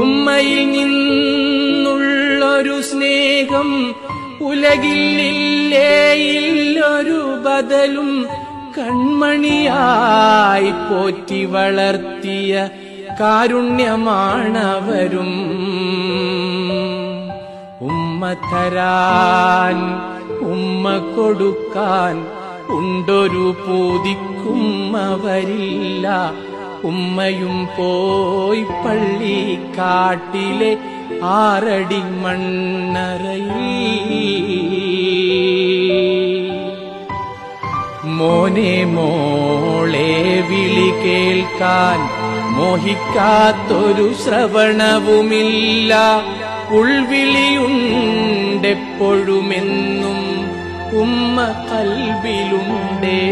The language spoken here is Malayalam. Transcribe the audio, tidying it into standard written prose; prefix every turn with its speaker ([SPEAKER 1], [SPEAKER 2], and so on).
[SPEAKER 1] ഉമ്മയിൽ നിന്നുള്ളൊരു സ്നേഹം ഉലകിലില്ലേ ഇല്ലൊരു ബദലും കൺമണിയായി പോറ്റി വളർത്തിയ കാരുണ്യമാണവരും. ഉമ്മ തരാൻ ഉമ്മ കൊടുക്കാൻ ഉണ്ടൊരു പൂതിക്കുമ്മവരില്ല. ഉമ്മയും പോയി പള്ളിക്കാട്ടിലെ 6 അടി മണ്ണറയിൽ. മോനെ മോളെ വിളി കേൾക്കാൻ മോഹിക്കാത്തൊരു ശ്രവണവുമില്ല. ഉൾവിളിയുണ്ടെപ്പോഴുമെന്നും ഉമ്മ കൽബിലുണ്ടേ.